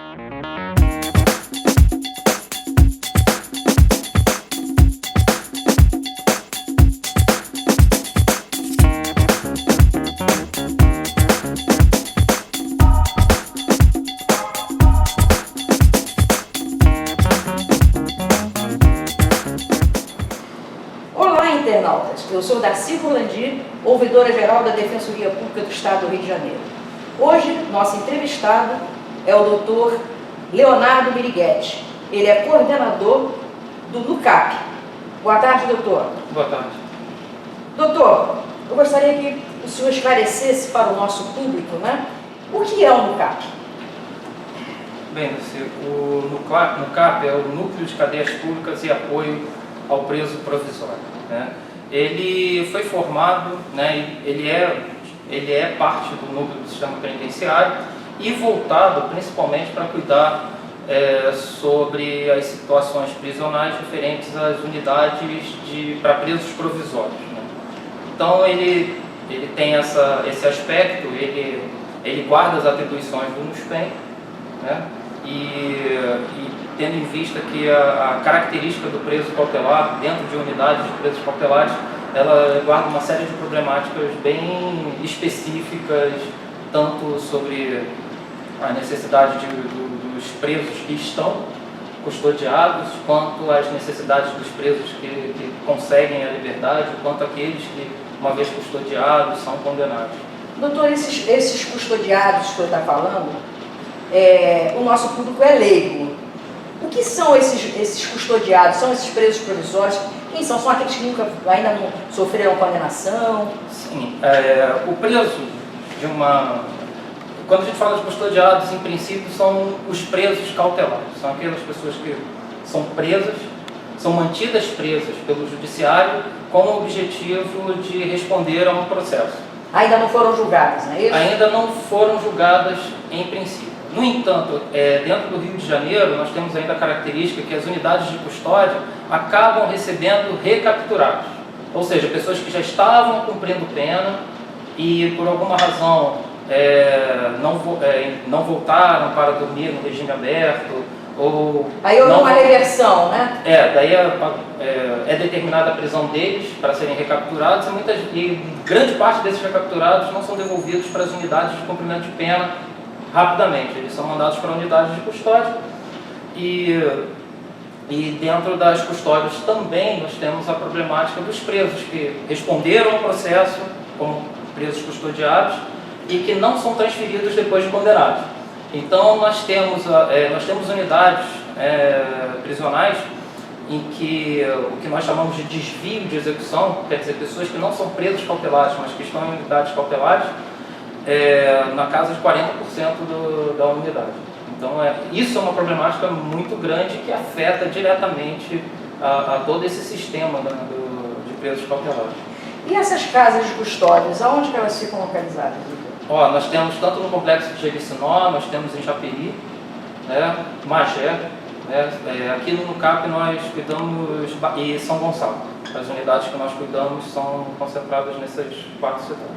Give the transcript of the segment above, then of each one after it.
Olá, internautas! Eu sou Darcy Rolandi, ouvidora-geral da Defensoria Pública do Estado do Rio de Janeiro. Hoje, nosso entrevistado é o Dr. Leonardo Miriguetti. Ele é coordenador do NUCAP. Boa tarde, doutor. Boa tarde. Doutor, eu gostaria que o senhor esclarecesse para o nosso público, né, o que é o NUCAP? Bem, o NUCAP é o Núcleo de Cadeias Públicas e Apoio ao Preso Provisório, né? Ele foi formado, né, ele é parte do núcleo do sistema penitenciário e voltado principalmente para cuidar sobre as situações prisionais referentes às unidades para presos provisórios, né? Então ele tem esse aspecto, ele guarda as atribuições do NUSPEN, né? E tendo em vista que a característica do preso cautelar, dentro de unidades de presos cautelares, ela guarda uma série de problemáticas bem específicas, tanto sobre a necessidade dos presos que estão custodiados, quanto as necessidades dos presos que conseguem a liberdade, quanto aqueles que, uma vez custodiados, são condenados. Doutor, esses custodiados que o senhor está falando, o nosso público é leigo. O que são esses custodiados? São esses presos provisórios? Quem são? São aqueles que ainda não sofreram condenação? Sim, o preso Quando a gente fala de custodiados, em princípio, são os presos cautelares. São aquelas pessoas que são presas, são mantidas presas pelo judiciário com o objetivo de responder a um processo. Ainda não foram julgadas, não é isso? Ainda não foram julgadas em princípio. No entanto, dentro do Rio de Janeiro, nós temos ainda a característica que as unidades de custódia acabam recebendo recapturados. Ou seja, pessoas que já estavam cumprindo pena e por alguma razão não voltaram para dormir no regime aberto. Aí houve uma reversão, né? Daí é determinada a prisão deles para serem recapturados e grande parte desses recapturados não são devolvidos para as unidades de cumprimento de pena rapidamente. Eles são mandados para unidades de custódia e dentro das custódias também nós temos a problemática dos presos que responderam ao processo como presos custodiados e que não são transferidos depois de condenados. Então nós temos unidades prisionais em que o que nós chamamos de desvio de execução, quer dizer, pessoas que não são presos cautelares, mas que estão em unidades cautelares, na casa de 40% da unidade. Então isso é uma problemática muito grande que afeta diretamente a todo esse sistema de presos cautelares. E essas casas de custódias, aonde que elas ficam localizadas? Nós temos tanto no complexo de Jericinó, nós temos em Japeri, né, Magé, né, aqui no NUCAP nós cuidamos, e São Gonçalo. As unidades que nós cuidamos são concentradas nessas 4 cidades.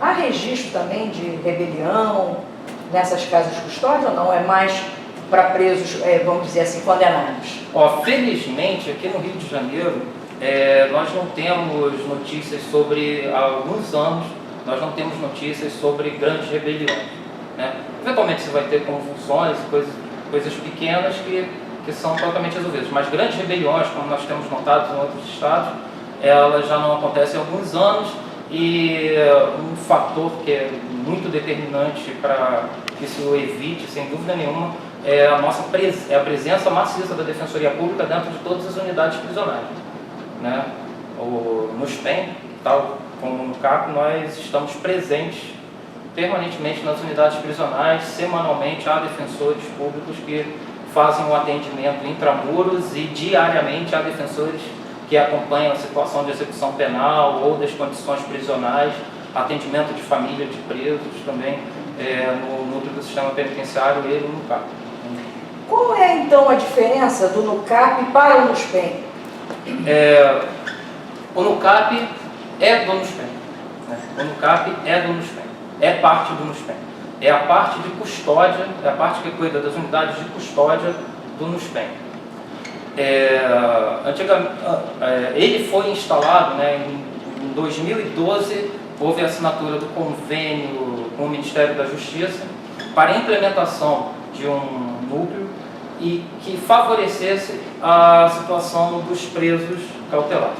Há registro também de rebelião nessas casas de custódia ou não? É mais para presos, vamos dizer assim, condenados? Felizmente, aqui no Rio de Janeiro, nós não temos notícias sobre, há alguns anos, nós não temos notícias sobre grandes rebeliões, né? Eventualmente você vai ter convulsões e coisas pequenas que são totalmente resolvidas, mas grandes rebeliões, como nós temos notado em outros estados, elas já não acontecem há alguns anos. E um fator que é muito determinante para que isso evite, sem dúvida nenhuma, é a presença maciça da Defensoria Pública dentro de todas as unidades prisionais, né? No SPEN, tal como no NUCAP, nós estamos presentes permanentemente nas unidades prisionais. Semanalmente há defensores públicos que fazem o atendimento intramuros e diariamente há defensores que acompanham a situação de execução penal ou das condições prisionais, atendimento de família de presos também no núcleo do sistema penitenciário e no NUCAP. Qual é então a diferença do NUCAP para o NUSPEN? O NUCAP é do NUSPEN, né? O NUCAP é do NUSPEN, é parte do NUSPEN. é a parte de custódia, é a parte que cuida das unidades de custódia do NUSPEM. Ele foi instalado, né, em 2012, houve a assinatura do convênio com o Ministério da Justiça para a implementação de um núcleo e que favorecesse a situação dos presos cautelares.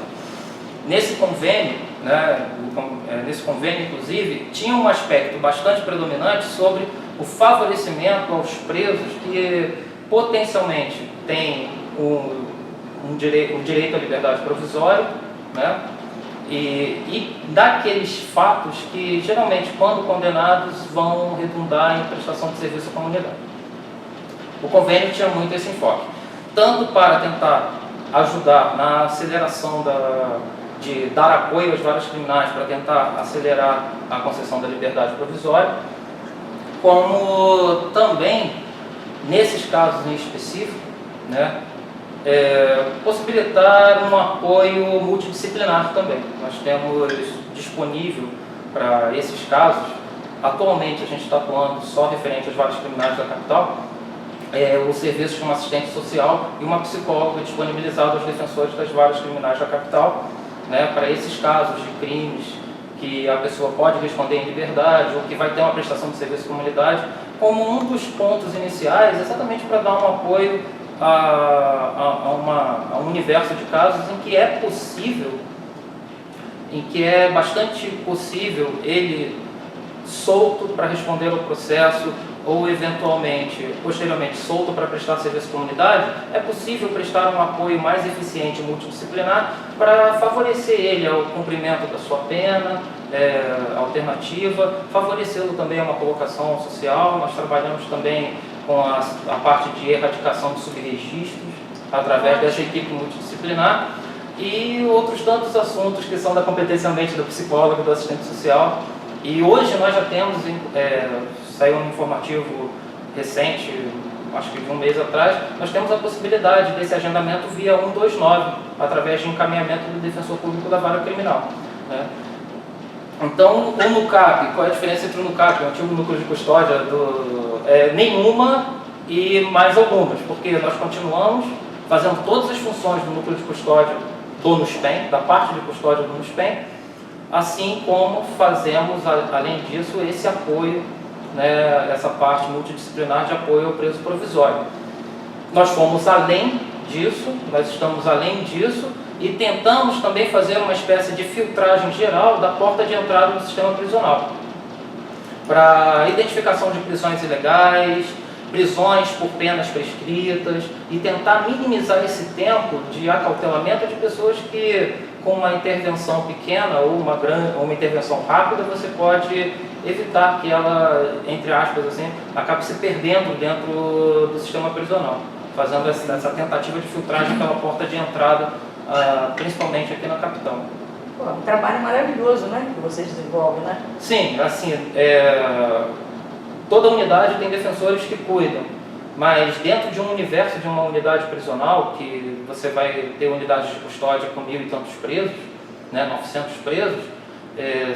Nesse convênio, inclusive, tinha um aspecto bastante predominante sobre o favorecimento aos presos que potencialmente têm um direito à liberdade provisória, né? E daqueles fatos que, geralmente, quando condenados, vão redundar em prestação de serviço à comunidade. O convênio tinha muito esse enfoque, tanto para tentar ajudar na aceleração de dar apoio às varas criminais para tentar acelerar a concessão da liberdade provisória, como também, nesses casos em específico, né, possibilitar um apoio multidisciplinar também. Nós temos disponível para esses casos, atualmente a gente está atuando só referente às varas criminais da capital, o serviço de uma assistente social e uma psicóloga disponibilizado aos defensores das varas criminais da capital, né, para esses casos de crimes que a pessoa pode responder em liberdade ou que vai ter uma prestação de serviço à comunidade, como um dos pontos iniciais, exatamente para dar um apoio a um universo de casos em que é possível, em que é bastante possível ele solto para responder ao processo ou eventualmente, posteriormente, solto para prestar serviço à comunidade, é possível prestar um apoio mais eficiente e multidisciplinar para favorecer ele ao cumprimento da sua pena alternativa, favorecê-lo também a uma colocação social. Nós trabalhamos também com a parte de erradicação de subregistros, através dessa equipe multidisciplinar, e outros tantos assuntos que são da competência mente do psicólogo, do assistente social. E hoje nós já temos, saiu um informativo recente, acho que de um mês atrás, nós temos a possibilidade desse agendamento via 129, através de encaminhamento do defensor público da vara criminal, né? Então, o NUCAP, qual é a diferença entre o NUCAP, o antigo núcleo de custódia, nenhuma e mais algumas, porque nós continuamos fazendo todas as funções do núcleo de custódia do NUSPEM, da parte de custódia do NUSPEM, assim como fazemos, além disso, esse apoio, né, essa parte multidisciplinar de apoio ao preso provisório. Nós fomos além disso, nós estamos além disso e tentamos também fazer uma espécie de filtragem geral da porta de entrada do sistema prisional, para identificação de prisões ilegais, prisões por penas prescritas e tentar minimizar esse tempo de acautelamento de pessoas que, com uma intervenção pequena ou uma intervenção rápida, você pode evitar que ela, entre aspas, assim, acabe se perdendo dentro do sistema prisional, fazendo essa tentativa de filtragem pela porta de entrada, principalmente aqui na capital. Pô, um trabalho maravilhoso, né, que vocês desenvolvem, né? Sim, assim, toda unidade tem defensores que cuidam, mas dentro de um universo de uma unidade prisional, que você vai ter unidades de custódia com 1.000 e tantos presos, né, 900 presos,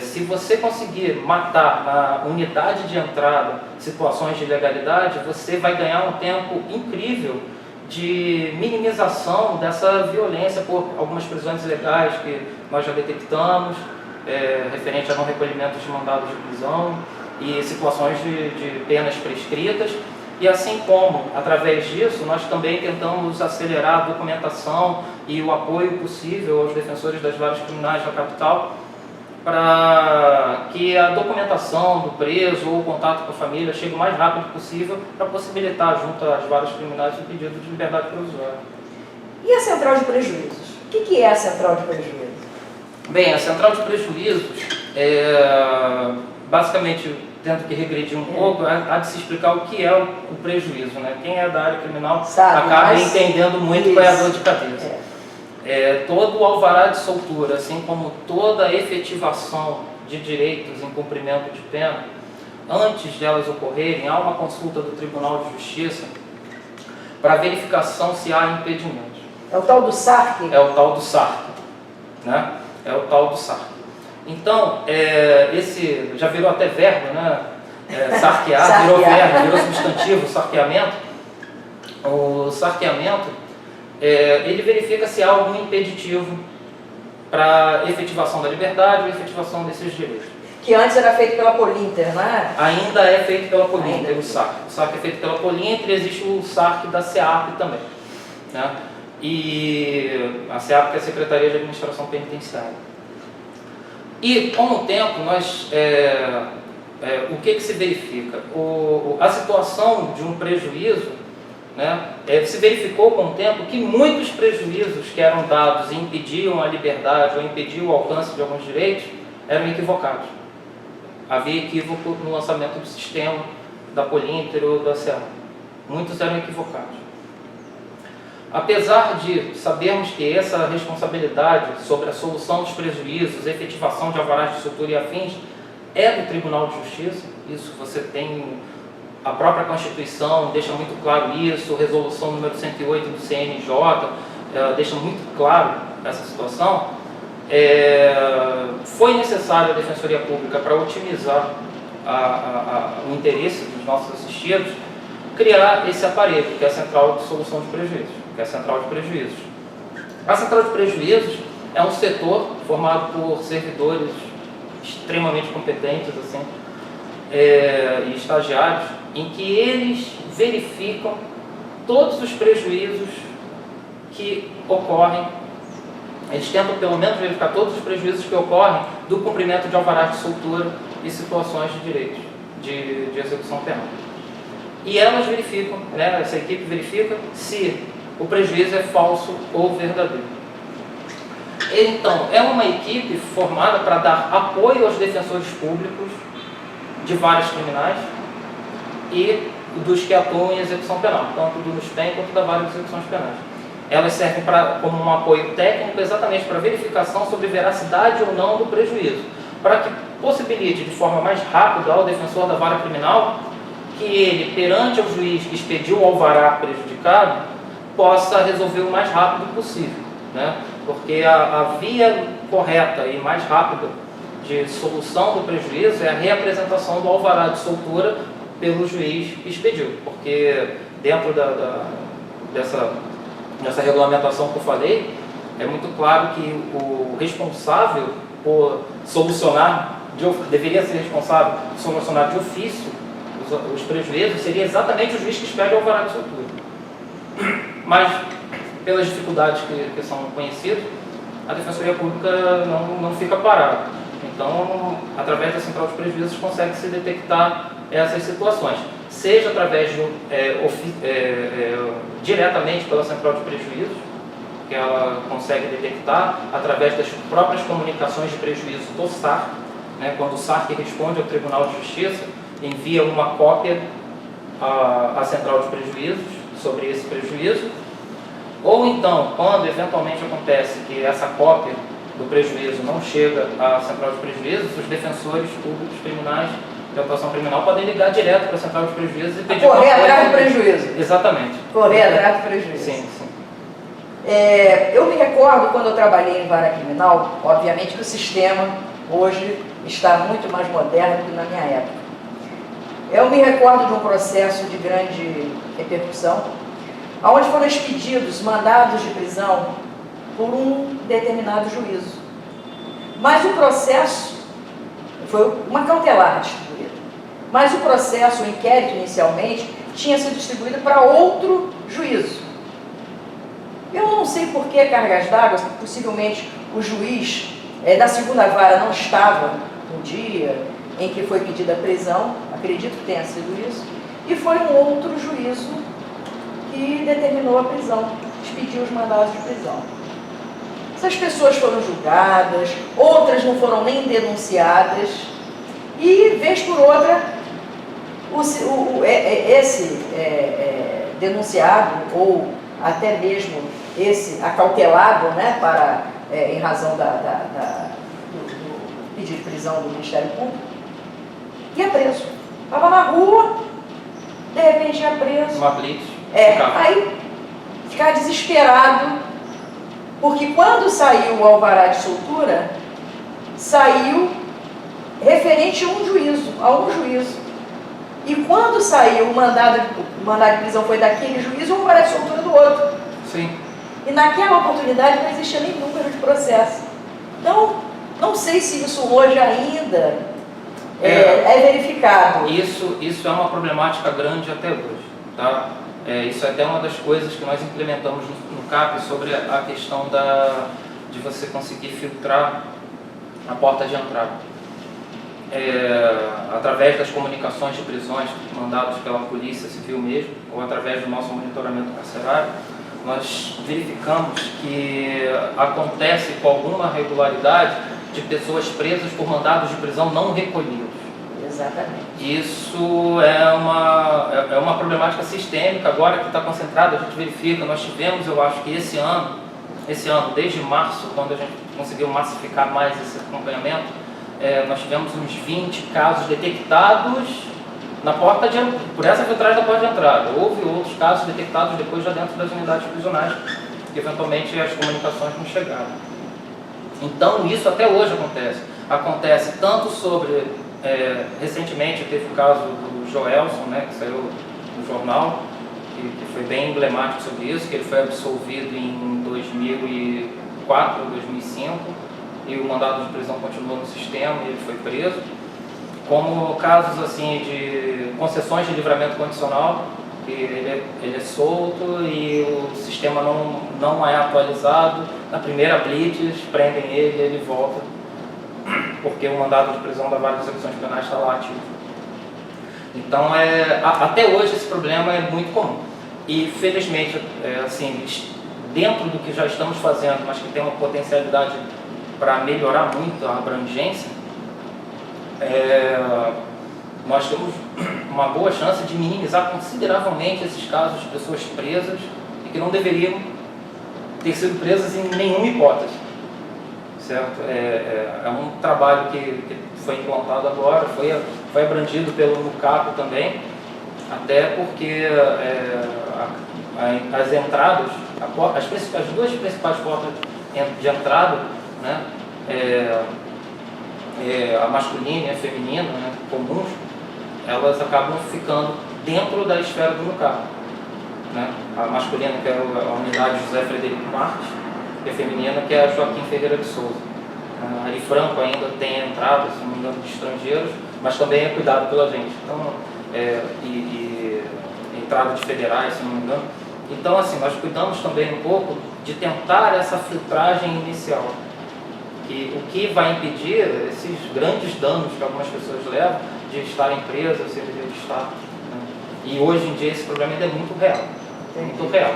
se você conseguir matar na unidade de entrada situações de ilegalidade, você vai ganhar um tempo incrível de minimização dessa violência por algumas prisões ilegais que nós já detectamos, referente a não recolhimento de mandados de prisão e situações de penas prescritas. E assim como, através disso, nós também tentamos acelerar a documentação e o apoio possível aos defensores das varas criminais da capital, para que a documentação do preso ou o contato com a família chegue o mais rápido possível para possibilitar, junto às varas criminais, o pedido de liberdade provisória. E a central de prejuízos? O que é a central de prejuízos? Bem, a central de prejuízos, basicamente, tendo que regredir um pouco, há de se explicar o que é o prejuízo, né? Quem é da área criminal acaba entendendo muito qual é a dor de cabeça. Todo o alvará de soltura, assim como toda a efetivação de direitos em cumprimento de pena, antes de elas ocorrerem, há uma consulta do Tribunal de Justiça para verificação se há impedimentos. É o tal do SARC? É o tal do SARC, né? É o tal do SARC. Então, esse já virou até verbo, né? sarquear, virou verbo, virou substantivo, sarqueamento. O sarqueamento, ele verifica se há algum impeditivo para efetivação da liberdade ou efetivação desses direitos. Que antes era feito pela Polinter, não é? Ainda é feito pela Polinter, o SARC. O SARC é feito pela Polinter e existe o SARC da SEAP também, né? E a SEAP, que é a Secretaria de Administração Penitenciária. E, com o tempo, o que se verifica? A situação de um prejuízo, né, se verificou com o tempo que muitos prejuízos que eram dados e impediam a liberdade ou impediam o alcance de alguns direitos eram equivocados. Havia equívoco no lançamento do sistema da Polinter ou da SEAP. Muitos eram equivocados. Apesar de sabermos que essa responsabilidade sobre a solução dos prejuízos, efetivação de alvarás de soltura e afins, é do Tribunal de Justiça, isso você tem, a própria Constituição deixa muito claro isso, resolução número 108 do CNJ deixa muito claro essa situação. Foi necessário a Defensoria Pública, para otimizar o interesse dos nossos assistidos, criar esse aparelho, que é a Central de Solução de Prejuízos, que é a Central de Prejuízos. A Central de Prejuízos é um setor formado por servidores extremamente competentes assim, e estagiários, em que eles verificam todos os prejuízos que ocorrem. Eles tentam pelo menos verificar todos os prejuízos que ocorrem do cumprimento de alvarás de soltura e situações de direitos de execução penal. E elas verificam, né, essa equipe verifica se o prejuízo é falso ou verdadeiro. Então, é uma equipe formada para dar apoio aos defensores públicos de vários criminais e dos que atuam em execução penal, tanto do SPEN quanto da vara de execuções penais. Elas servem como um apoio técnico exatamente para verificação sobre veracidade ou não do prejuízo, para que possibilite de forma mais rápida ao defensor da vara criminal que ele, perante o juiz que expediu o alvará prejudicado, possa resolver o mais rápido possível, né? Porque a via correta e mais rápida de solução do prejuízo é a reapresentação do alvará de soltura pelo juiz que expediu, porque dentro dessa regulamentação que eu falei, é muito claro que o responsável por solucionar, deveria ser responsável por solucionar de ofício os prejuízos, seria exatamente o juiz que expede o alvará de soltura. Mas, pelas dificuldades que são conhecidas, a Defensoria Pública não fica parada. Então, através da Central de Prejuízos, consegue-se detectar essas situações, seja através de diretamente pela Central de Prejuízos, que ela consegue detectar através das próprias comunicações de prejuízo do SARC, né, quando o SARC responde ao Tribunal de Justiça, envia uma cópia à Central de Prejuízos sobre esse prejuízo, ou então, quando eventualmente acontece que essa cópia do prejuízo não chega à Central de Prejuízos, os defensores públicos criminais de atuação criminal podem ligar direto para a Central de Prejuízos e pedir correr atrás do prejuízo. Exatamente. Correr atrás do prejuízo. Sim, sim. Eu me recordo, quando eu trabalhei em vara criminal, obviamente que o sistema hoje está muito mais moderno do que na minha época. Eu me recordo de um processo de grande repercussão, onde foram expedidos mandados de prisão por um determinado juízo. Mas o processo foi uma cautelar distribuída. Mas o processo, o inquérito inicialmente, tinha sido distribuído para outro juízo. Eu não sei por que cargas d'água, possivelmente o juiz da segunda vara não estava no dia em que foi pedida a prisão, acredito que tenha sido isso, e foi um outro juízo que determinou a prisão, expediu os mandados de prisão. Essas pessoas foram julgadas, outras não foram nem denunciadas, e, vez por outra, esse denunciado, ou até mesmo esse acautelado, né, em razão do pedido de prisão do Ministério Público, ia preso. Estava na rua, de repente ia preso. Uma blitz. Aí ficava desesperado, porque quando saiu o alvará de soltura, saiu referente a um juízo. E quando saiu o mandado de prisão foi daquele juiz, um vai à soltura do outro. Sim. E naquela oportunidade não existia nem número de processo. Então, não sei se isso hoje ainda é verificado. Isso é uma problemática grande até hoje. Tá? Isso é até uma das coisas que nós implementamos no CAP sobre a questão de você conseguir filtrar a porta de entrada. Através das comunicações de prisões mandadas pela Polícia Civil mesmo, ou através do nosso monitoramento carcerário, nós verificamos que acontece com alguma regularidade de pessoas presas por mandados de prisão não recolhidos. Exatamente. Isso é uma problemática sistêmica, agora que está concentrada, a gente verifica, nós tivemos, eu acho que esse ano, desde março, quando a gente conseguiu massificar mais esse acompanhamento, nós tivemos uns 20 casos detectados por essa filtragem da porta de entrada. Houve outros casos detectados depois já dentro das unidades prisionais, que eventualmente as comunicações não chegaram. Então isso até hoje acontece. Acontece tanto sobre, recentemente teve o caso do Joelson, né, que saiu no jornal, que foi bem emblemático sobre isso, que ele foi absolvido em 2004, 2005, e o mandado de prisão continuou no sistema e ele foi preso. Como casos assim de concessões de livramento condicional, que ele é solto e o sistema não é atualizado, na primeira blitz prendem ele e ele volta, porque o mandado de prisão da Vara de Execuções Penais está lá ativo. Então, até hoje esse problema é muito comum. E felizmente, assim, dentro do que já estamos fazendo, mas que tem uma potencialidade para melhorar muito a abrangência, nós temos uma boa chance de minimizar consideravelmente esses casos de pessoas presas e que não deveriam ter sido presas em nenhuma hipótese, certo? É um trabalho que foi implantado agora, foi abrangido pelo NUCAP também, até porque as entradas, as duas principais portas de entrada, né, a masculina e a feminina, né, comuns, elas acabam ficando dentro da esfera do NUCAP. Né? A masculina, que é a unidade José Frederico Marques, e a feminina, que é a Joaquim Ferreira de Souza. A Ari Franco ainda tem entrada, se não me engano, de estrangeiros, mas também é cuidado pela gente. Então, e entrada de federais, se não me engano. Então, assim, nós cuidamos também um pouco de tentar essa filtragem inicial. O que vai impedir esses grandes danos que algumas pessoas levam de estarem presas, sem dever de estar. Né? E hoje em dia esse problema ainda é muito real. Muito real.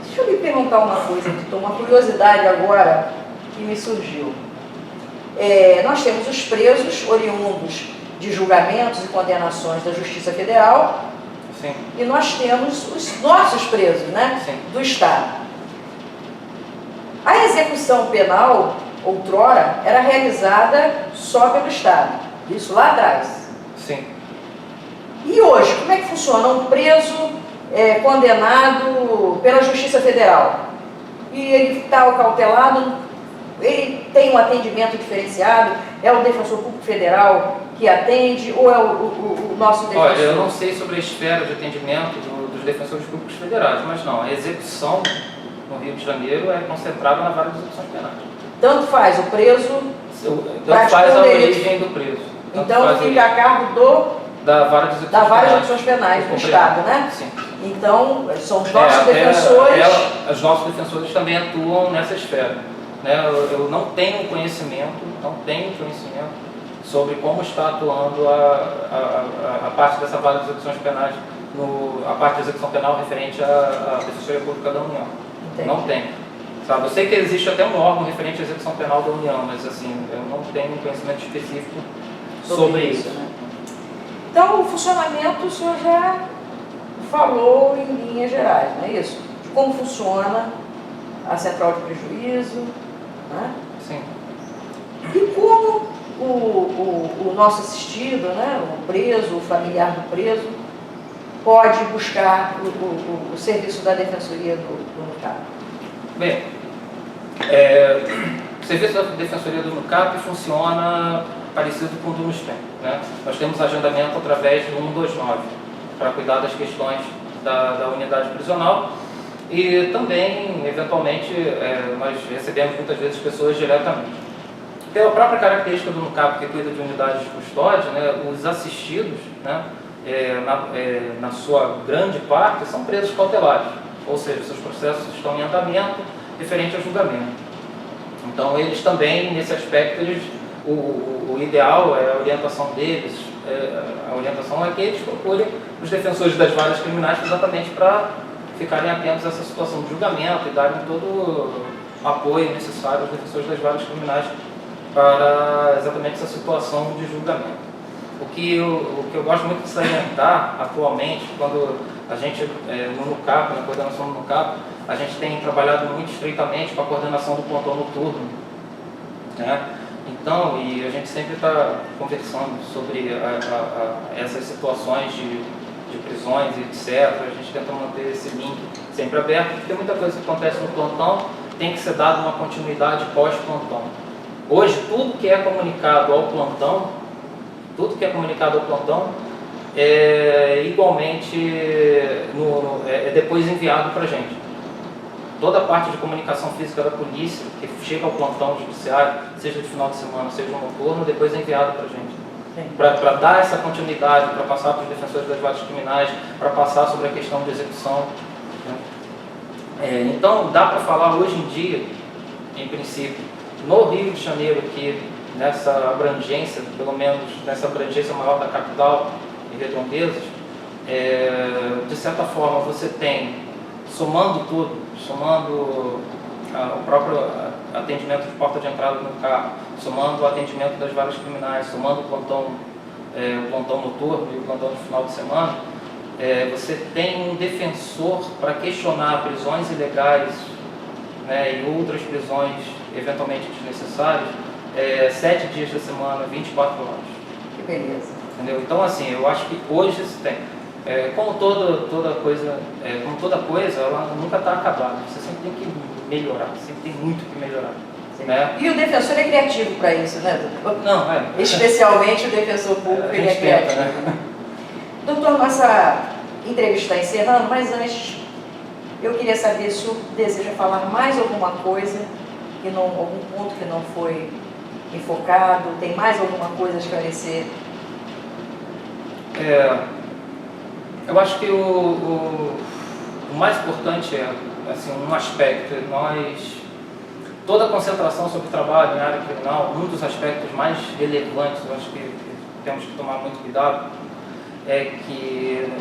Deixa eu lhe perguntar uma coisa, Vitor, uma curiosidade agora que me surgiu. Nós temos os presos oriundos de julgamentos e condenações da Justiça Federal. Sim. E nós temos os nossos presos, né? Sim. Do Estado. A execução penal, outrora, era realizada só pelo Estado. Isso lá atrás. Sim. E hoje, como é que funciona? Um preso condenado pela Justiça Federal. E ele está cautelado, ele tem um atendimento diferenciado, é o Defensor Público Federal que atende ou é o nosso defensor? Olha, eu não sei sobre a esfera de atendimento dos defensores públicos federais, mas não, a execução no Rio de Janeiro é concentrada na Vara de Execuções Penais. Tanto faz o preso, tanto faz a origem do preso. Então fica a cargo da Vara de Execuções Penais do Estado, né? Sim. Então, são os nossos defensores. Os nossos defensores também atuam nessa esfera. Né? Eu não tenho conhecimento sobre como está atuando a parte dessa Vara de Execuções Penais, a parte de execução penal referente à Defensoria Pública da União. Entendi. Não tem. Sabe? Eu sei que existe até um órgão referente à execução penal da União, mas assim, eu não tenho conhecimento específico sobre isso. Né? Então, o funcionamento o senhor já falou em linhas gerais, não é isso? De como funciona a central de prejuízo, né? Sim. E como o nosso assistido, né, o preso, o familiar do preso, pode buscar o serviço da Defensoria do NUCAP? Bem, o serviço da Defensoria do NUCAP funciona parecido com o do NUSPEM, né? Nós temos agendamento através do 129 para cuidar das questões da unidade prisional e também, eventualmente, nós recebemos muitas vezes pessoas diretamente. Pela própria característica do NUCAP, que cuida de unidades de custódia, né, os assistidos, né, na sua grande parte, são presos cautelares, ou seja, seus processos estão em andamento referente ao julgamento. Então, eles também, nesse aspecto, o ideal é a orientação deles, a orientação é que eles procurem os defensores das varas criminais exatamente para ficarem atentos a essa situação de julgamento e darem todo o apoio necessário aos defensores das varas criminais para exatamente essa situação de julgamento. O que eu gosto muito de salientar atualmente, quando a gente, no NUCAP, na coordenação do NUCAP, a gente tem trabalhado muito estreitamente com a coordenação do plantão noturno, né? Então, e a gente sempre está conversando sobre essas situações de prisões, etc. A gente tenta manter esse link sempre aberto, porque muita coisa que acontece no plantão tem que ser dada uma continuidade pós-plantão. Hoje, tudo que é comunicado ao plantão, é igualmente depois enviado para a gente. Toda a parte de comunicação física da polícia, que chega ao plantão judiciário, seja de final de semana, seja no noturno, depois é enviado para a gente. Para dar essa continuidade, para passar para os defensores das varas criminais, para passar sobre a questão de execução. Né? Então, dá para falar hoje em dia, em princípio, no Rio de Janeiro, que nessa abrangência, pelo menos nessa abrangência maior da capital e redondezas, de certa forma você tem, somando tudo, somando o próprio atendimento de porta de entrada no carro, somando o atendimento das varas criminais, somando o plantão noturno e o plantão de final de semana, você tem um defensor para questionar prisões ilegais, né, e outras prisões eventualmente desnecessárias, 7 dias da semana, 24 horas. Que beleza. Entendeu? Então, assim, eu acho que hoje se tem. Como toda coisa, ela nunca está acabada. Você sempre tem que melhorar, sempre tem muito que melhorar. Né? E o defensor é criativo para isso, né, doutor? Não, Especialmente o defensor público, ele é criativo. Né? Doutor, nossa entrevista está encerrando, mas antes eu queria saber se o senhor deseja falar mais alguma coisa, algum ponto que não foi enfocado, tem mais alguma coisa a esclarecer? Eu acho que o mais importante é, assim, um aspecto, toda a concentração sobre trabalho em área criminal, um dos aspectos mais relevantes, eu acho que temos que tomar muito cuidado, é que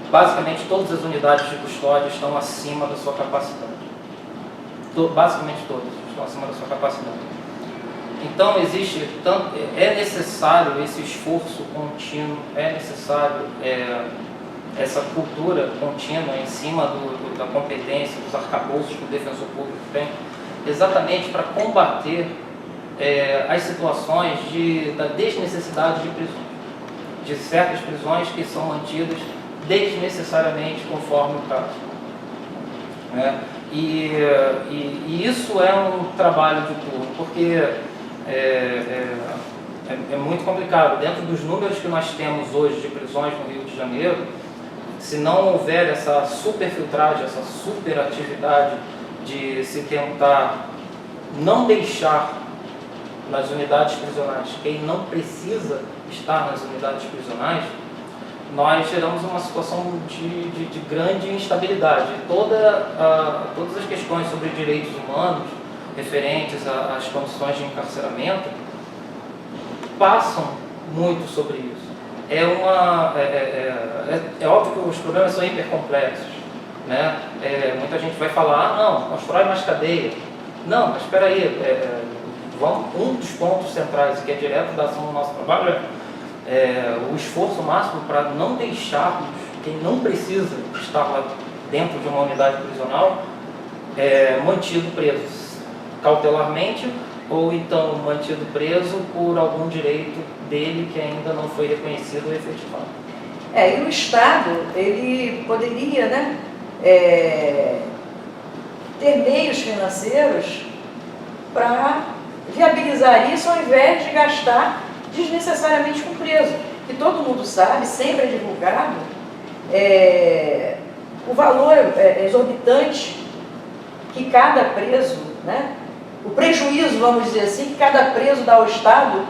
basicamente todas as unidades de custódia estão acima da sua capacidade. Basicamente todas estão acima da sua capacidade. Então é necessário esse esforço contínuo, é necessário essa cultura contínua em cima da competência, dos arcabouços que o defensor público tem, exatamente para combater as situações da desnecessidade de prisões, de certas prisões que são mantidas desnecessariamente conforme o caso. E isso é um trabalho de turno, porque é muito complicado. Dentro dos números que nós temos hoje de prisões no Rio de Janeiro, se não houver essa superfiltragem, essa superatividade de se tentar não deixar nas unidades prisionais quem não precisa estar nas unidades prisionais, nós geramos uma situação de grande instabilidade. Todas as questões sobre direitos humanos referentes às condições de encarceramento passam muito sobre isso. É óbvio que os problemas são hipercomplexos, né? Muita gente vai falar, não, constrói mais cadeia. Não, mas espera aí, um dos pontos centrais que é direto da ação do nosso trabalho o esforço máximo para não deixarmos quem não precisa estar lá dentro de uma unidade prisional mantido preso cautelarmente ou então mantido preso por algum direito dele que ainda não foi reconhecido ou efetivado. E o Estado, ele poderia, né, ter meios financeiros para viabilizar isso ao invés de gastar desnecessariamente com preso. Que todo mundo sabe, sempre é divulgado, o valor exorbitante que cada preso, né, o prejuízo, vamos dizer assim, que cada preso dá ao Estado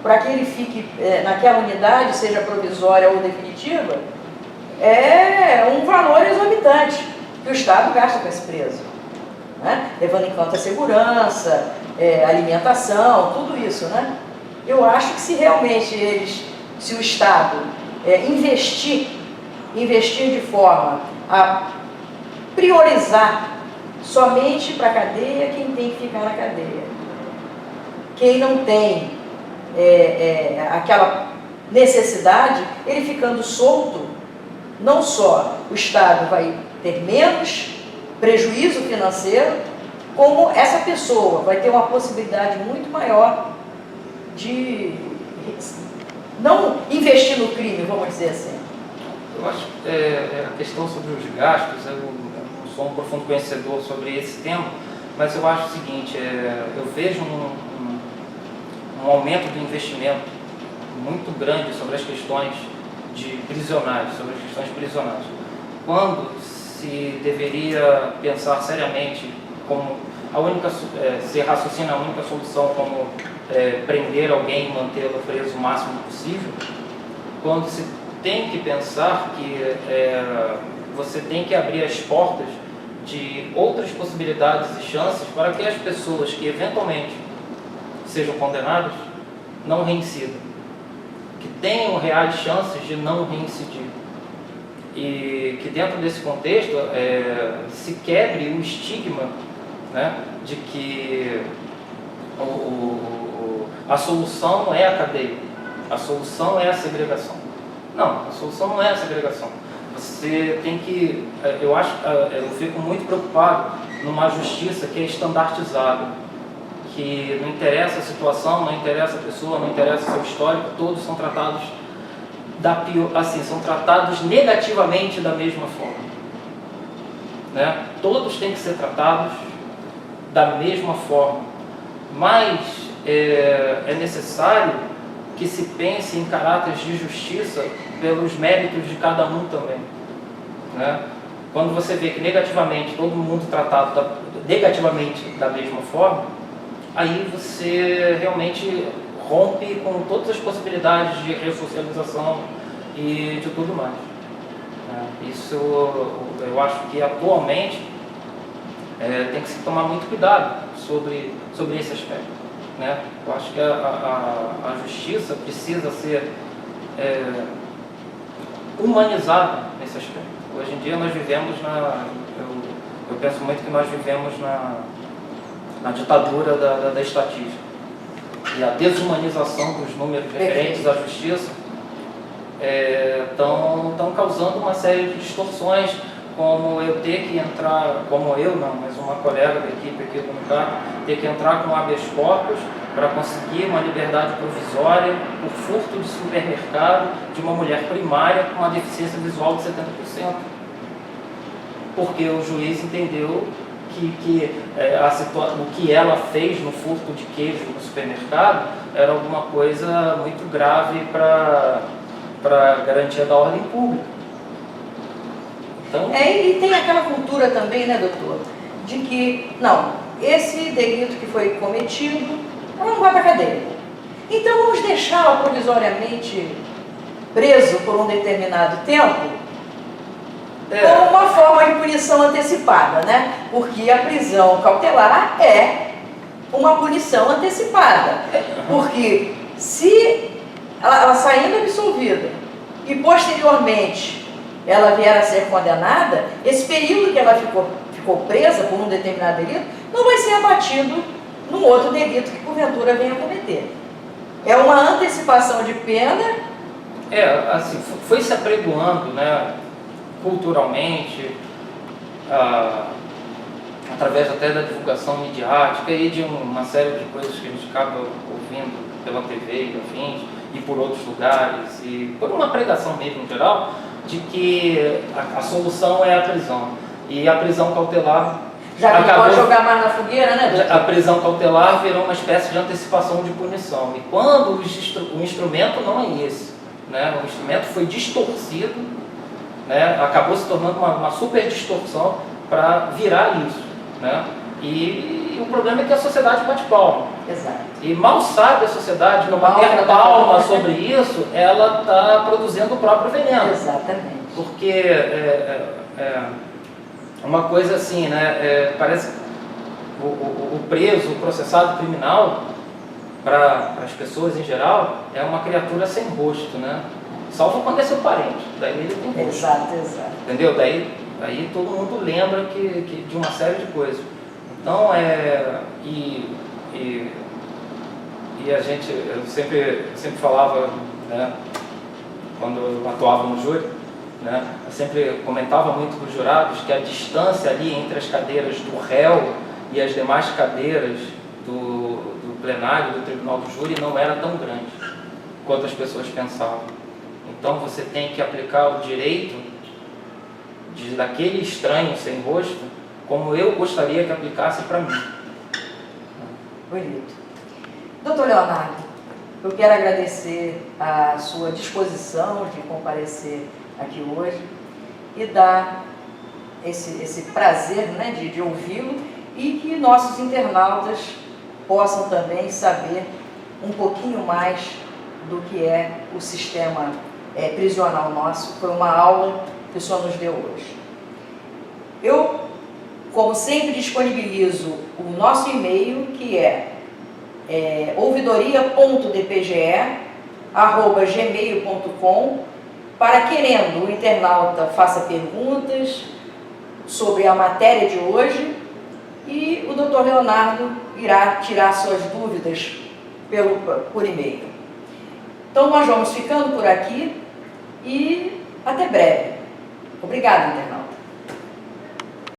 para que ele fique naquela unidade, seja provisória ou definitiva, é um valor exorbitante que o Estado gasta com esse preso, né? Levando em conta a segurança, alimentação, tudo isso, né? Eu acho que se realmente se o Estado investir de forma a priorizar somente para a cadeia quem tem que ficar na cadeia, quem não tem aquela necessidade, ele ficando solto, não só o Estado vai ter menos prejuízo financeiro, como essa pessoa vai ter uma possibilidade muito maior de não investir no crime, vamos dizer assim. Eu acho que a questão sobre os gastos, eu não sou um profundo conhecedor sobre esse tema, mas eu acho o seguinte, eu vejo um aumento do investimento muito grande sobre as questões de prisionais, quando se deveria pensar seriamente como se raciocina a única solução como prender alguém e mantê-lo preso o máximo possível, quando se tem que pensar que você tem que abrir as portas de outras possibilidades e chances para que as pessoas que eventualmente sejam condenadas não reincidam, que tenham reais chances de não reincidir. E que dentro desse contexto se quebre o estigma, né, de que a solução não é a cadeia, a solução é a segregação. Não, a solução não é a segregação. Você tem que, eu fico muito preocupado numa justiça que é estandartizada, que não interessa a situação, não interessa a pessoa, não interessa o seu histórico, todos são tratados são tratados negativamente da mesma forma, né? Todos têm que ser tratados da mesma forma, mas é necessário que se pense em caráteres de justiça pelos méritos de cada um também, né? Quando você vê que negativamente todo mundo tratado negativamente da mesma forma, aí você realmente rompe com todas as possibilidades de ressocialização e de tudo mais. Isso eu acho que atualmente tem que se tomar muito cuidado sobre esse aspecto, né? Eu acho que a justiça precisa ser humanizada nesse aspecto. Hoje em dia nós vivemos eu penso muito que nós vivemos na ditadura da estatística. E a desumanização dos números referentes à justiça estão causando uma série de distorções, como eu ter que entrar, mas uma colega da equipe aqui do UNICAP, ter que entrar com habeas corpus para conseguir uma liberdade provisória por furto de supermercado de uma mulher primária com uma deficiência visual de 70%. Porque o juiz entendeu o que ela fez no furto de queijo no supermercado era alguma coisa muito grave para garantia da ordem pública. Então... e tem aquela cultura também, né, doutor, de que, não, esse delito que foi cometido, ela não vai para a cadeia. Então vamos deixá-la provisoriamente preso por um determinado tempo, como uma forma de punição antecipada, né? Porque a prisão cautelar é uma punição antecipada. Porque se ela saindo absolvida e posteriormente ela vier a ser condenada, esse período que ela ficou presa por um determinado delito não vai ser abatido num outro delito que porventura venha a cometer. É uma antecipação de pena. Assim, foi se apregoando, né, culturalmente, através até da divulgação midiática e de uma série de coisas que a gente acaba ouvindo pela TV e afins, e por outros lugares, e por uma pregação mesmo em geral, de que a solução é a prisão. E a prisão cautelar Já que não acabou, pode jogar mais na fogueira, né, doutor? a prisão cautelar virou uma espécie de antecipação de punição. E quando o instrumento não é esse, né? O instrumento foi distorcido, né? Acabou se tornando uma super distorção para virar isso, né? E o problema é que a sociedade bate palma. Exato. E mal sabe a sociedade, não bater palma sobre isso, ela está produzindo o próprio veneno. Exatamente. Porque uma coisa assim, né? Parece que o preso, o processado criminal, para as pessoas em geral, é uma criatura sem rosto, né? Salvo quando é seu parente, daí ele tem rosto. Exato. Entendeu? Daí todo mundo lembra que de uma série de coisas. Então, a gente, eu sempre falava, né, quando eu atuava no júri, né, eu sempre comentava muito com os jurados que a distância ali entre as cadeiras do réu e as demais cadeiras do plenário, do tribunal do júri, não era tão grande quanto as pessoas pensavam. Então você tem que aplicar o direito daquele estranho sem rosto como eu gostaria que aplicasse para mim. Bonito. Doutor Leonardo, eu quero agradecer a sua disposição de comparecer aqui hoje e dar esse prazer, né, de ouvi-lo, e que nossos internautas possam também saber um pouquinho mais do que é o sistema prisional nosso. Foi uma aula que o senhor nos deu hoje. Eu, como sempre, disponibilizo o nosso e-mail, que é ouvidoria.dpge@gmail.com, para, querendo, o internauta faça perguntas sobre a matéria de hoje, e o doutor Leonardo irá tirar suas dúvidas por e-mail. Então nós vamos ficando por aqui e até breve. Obrigada, internauta.